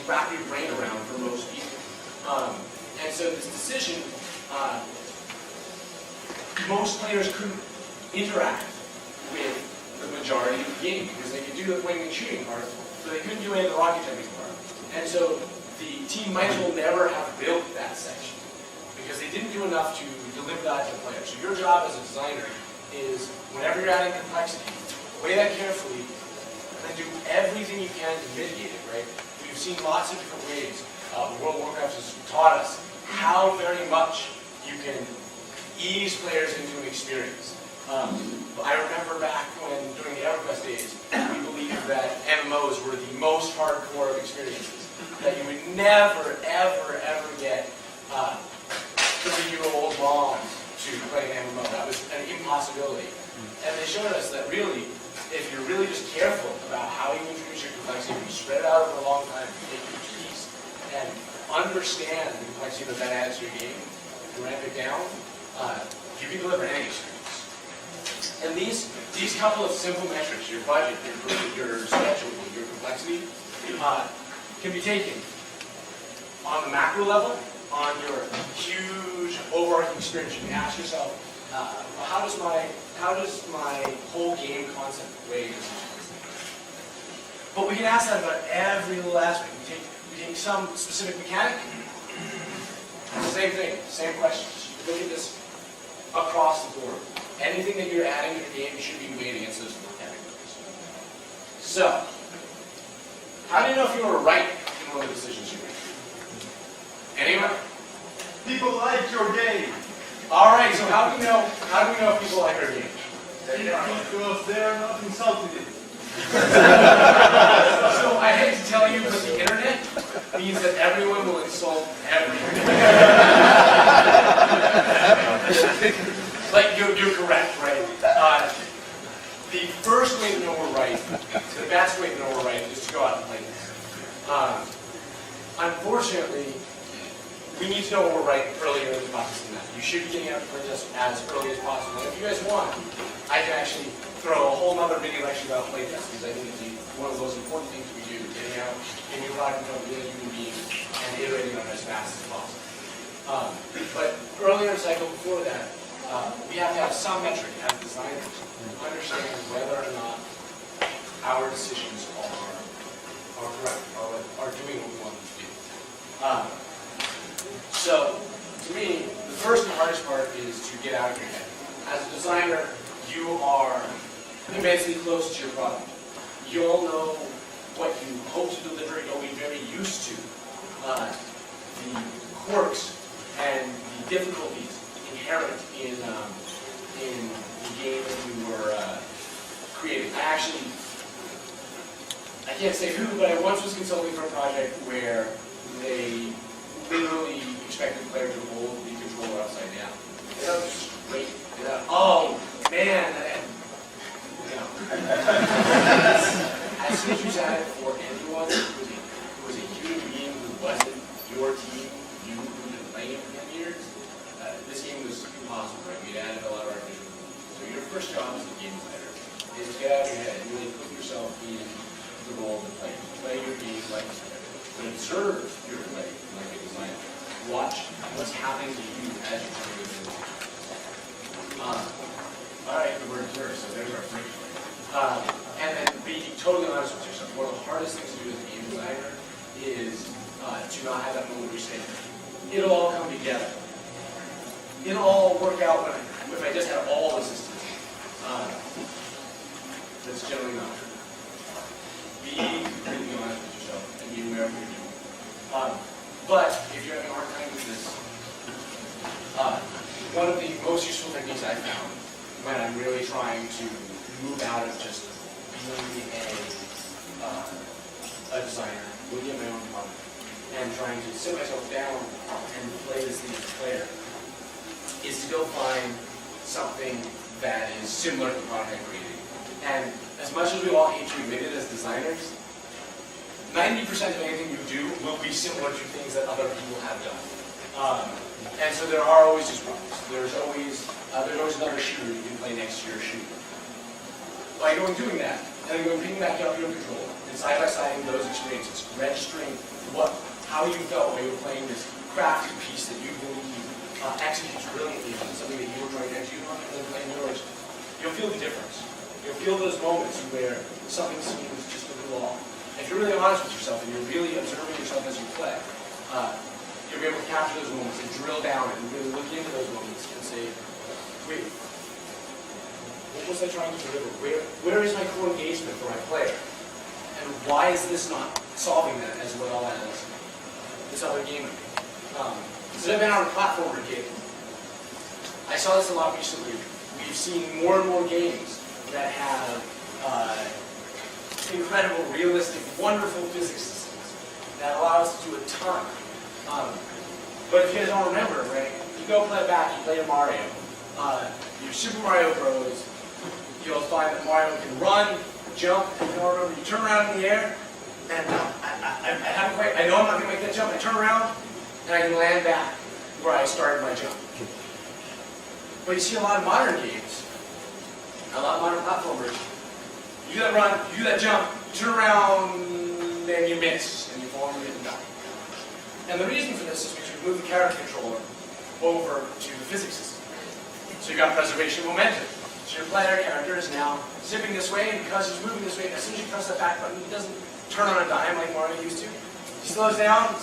to wrap your brain around for most people. And so this decision, most players couldn't interact with the majority of the game because they could do the winning and shooting part, but they couldn't do any of the rocket jumping part. And so the team might as well never have built that section because they didn't do enough to deliver that to the player. So your job as a designer is, whenever you're adding complexity, weigh that carefully and then do everything you can to mitigate it, right? We've seen lots of different ways. World of Warcraft has taught us how very much you can ease players into an experience. I remember back when, during the EverQuest days, we believed that MMOs were the most hardcore of experiences. That you would never, ever, ever get 30-year-old moms to play an MMO. That was an impossibility. And they showed us that really, if you're really just careful about how you introduce your complexity, if you spread it out over a long time, take each piece, and understand the complexity that that adds to your game, and ramp it down, you can deliver any experience. And these couple of simple metrics, your budget, your schedule, your complexity, can be taken on the macro level, on your huge overarching experience. You can ask yourself, how does my whole game concept weigh this? But we can ask that about every little aspect. We take some specific mechanic, same thing, same questions. You look at this across the board. Anything that you're adding to the game should be weighed against those four categories. So, how do you know if you were right in one of the decisions you made? Anyone? People like your game. All right. So how do we know if people like our game? Because they are not insulting it. So I hate to tell you, but the internet means that everyone will insult everyone. Like you're correct, right? The first way to know we're right, the best way to know we're right, is to go out and play this. Unfortunately, we need to know when we're right earlier in the process than that. You should be getting out to play this as early as possible. And if you guys want, I can actually throw a whole other mini lecture about playtest because I think it's one of the most important things we do, getting out, getting your product in front of real human beings, and iterating on it as fast as possible. But earlier in the cycle, before that, we have to have some metric as designers to understand whether or not our decisions are correct, are doing what we want them to do. So, to me, the first and hardest part is to get out of your head. As a designer, you are immensely close to your product. You'll know what you hope to deliver. You'll be very used to the quirks and the difficulties inherent in the game that you were creating. I can't say who, but I once was consulting for a project where they literally expected the player to hold the controller upside down. That was just great. Oh man, as soon as you sat it for anyone who was a human being who wasn't your team, you who had been playing it for 10 years, this game was impossible, right? We'd added a lot of artificial movements. So your first job as a game designer is to get out of your head and really put yourself in the role of the player. Play your game like a player. But observe your play like a designer. Watch what's happening to you as you're trying to do it. Alright, the word observe, so there's our first point. And then be totally honest with yourself. One of the hardest things to do as a game designer is to not have that moment where you say, it'll all come together. It'll all work out if I just have all the systems. That's generally not true. Be completely honest with yourself and be aware of what you're doing. But if you're having a hard time with this, one of the most useful techniques I've found when I'm really trying to move out of just being a designer, looking at my own product, and trying to sit myself down and play this thing as a player, is to go find something that is similar to the product I'm creating. And as much as we all hate to admit it as designers, 90% of anything you do will be similar to things that other people have done. And so there are always disruptors. There's always another shooter you can play next to your shooter. By doing that, and then going picking back up your controller, and side-by-siding those experiences, registering how you felt when you were playing this crafty piece that you believe executes brilliantly on something that you were trying to execute on, and then playing yours, you'll feel the difference. You'll feel those moments where something seems just a little off. If you're really honest with yourself and you're really observing yourself as you play, you'll be able to capture those moments and drill down and really look into those moments and say, wait, what was I trying to deliver? Where is my core engagement for my player? And why is this not solving that as well as this other game? Since I've been on a platformer gig, I saw this a lot recently. We've seen more and more games that have incredible, realistic, wonderful physics systems that allow us to do a ton. But if you guys don't remember, right, you go play back, you play a Mario, your Super Mario Bros., you'll find that Mario can run, jump, and you turn around in the air, and I know I'm not going to make that jump. I turn around, and I can land back where I started my jump. But you see a lot of modern games, a lot of modern platformers, you do that run, you do that jump, you turn around, and you miss, and you fall and you die. And the reason for this is because you move the character controller over to the physics system. So you've got preservation momentum. So your player character is now zipping this way, and because he's moving this way, as soon as you press that back button, he doesn't turn on a dime like Mario used to. He slows down,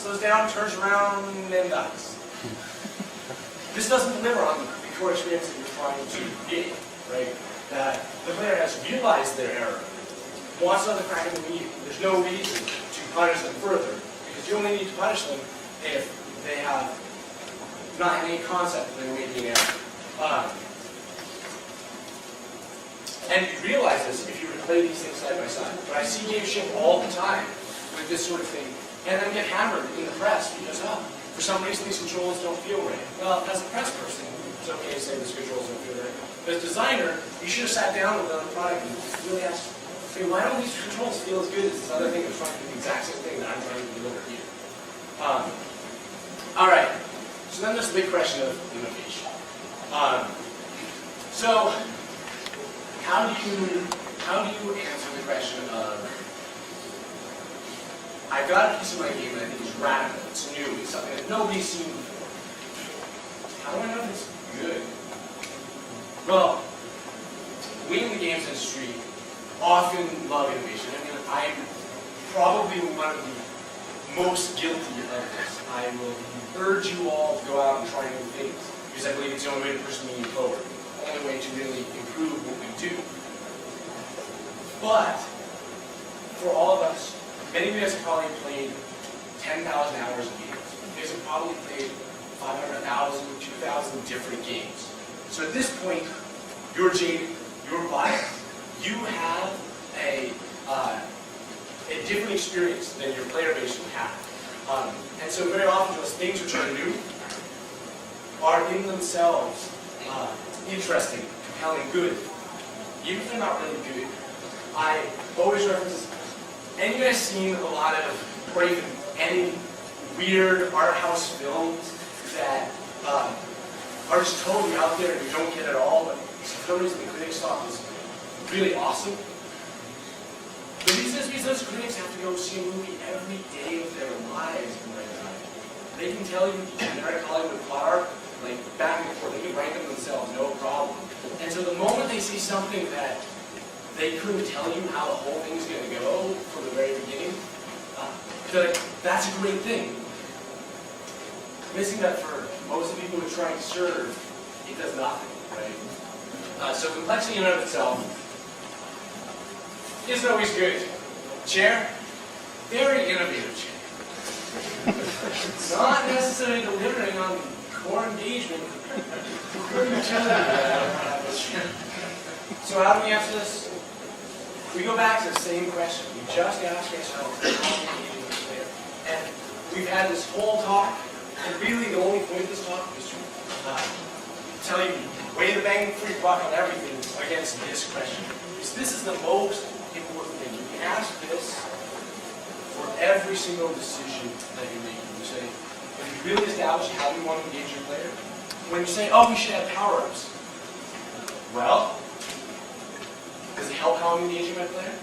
turns around, and dies. This doesn't deliver on the core experience that you're trying to create, right? The player has realized their error, wants another crack at the meat. There's no reason to punish them further, because you only need to punish them if they have not any concept that they're making an error. And you realize this if you replay these things side by side. But I see games ship all the time with this sort of thing, and then get hammered in the press because, for some reason these controls don't feel right. Well, as a press person, it's okay to say these controls don't feel right. But as a designer, you should have sat down with another product and really asked, okay, why don't these controls feel as good as this other thing that's trying to do the exact same thing that I'm trying to deliver here? All right. So then there's the big question of innovation. So how do you answer the question of, I've got a piece of my game that I think is radical, it's new, it's something that nobody's seen before. How do I know if it's good? Well, we in the games industry often love innovation. I mean, I'm probably one of the most guilty of this. I will urge you all to go out and try new things, because I believe it's the only way to push the medium forward, the only way to really improve what we do. But for all of us, many of you guys have probably played 10,000 hours of games. You guys have probably played 500,000, 2,000 different games. So at this point, you're jaded, you're biased. You have a different experience than your player base would have. And so very often those things which are new are in themselves interesting, compelling, good. Even if they're not really good. I always reference this. Any of you guys seen a lot of, or even any weird art house films that are just totally out there and you don't get at all, but for some reason the critics thought was really awesome? The reason is because those critics have to go see a movie every day of their lives in their time. They can tell you generic Hollywood plot arc, like back and forth, they can write them themselves, no problem. And so the moment they see something that they couldn't tell you how the whole thing's going to go from the very beginning, they're like, that's a great thing. Missing that for most of the people who are trying to serve, it does nothing, right? So complexity in and of itself isn't always good. Chair, very innovative chair. Not necessarily delivering on core engagement. So how do we answer this? We go back to the same question. We just ask ourselves, how are we engaging the player? And we've had this whole talk, and really the only point of this talk is to tell you, weigh the bang for your buck on everything against this question. Because this is the most important thing. You can ask this for every single decision that you're making. You say, if you really establish how you want to engage your player, when you say, oh, we should have power-ups, well, does it help how I'm engaging my player?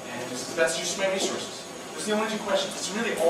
And this is the best use of my resources. Those are the only two questions. It's really all.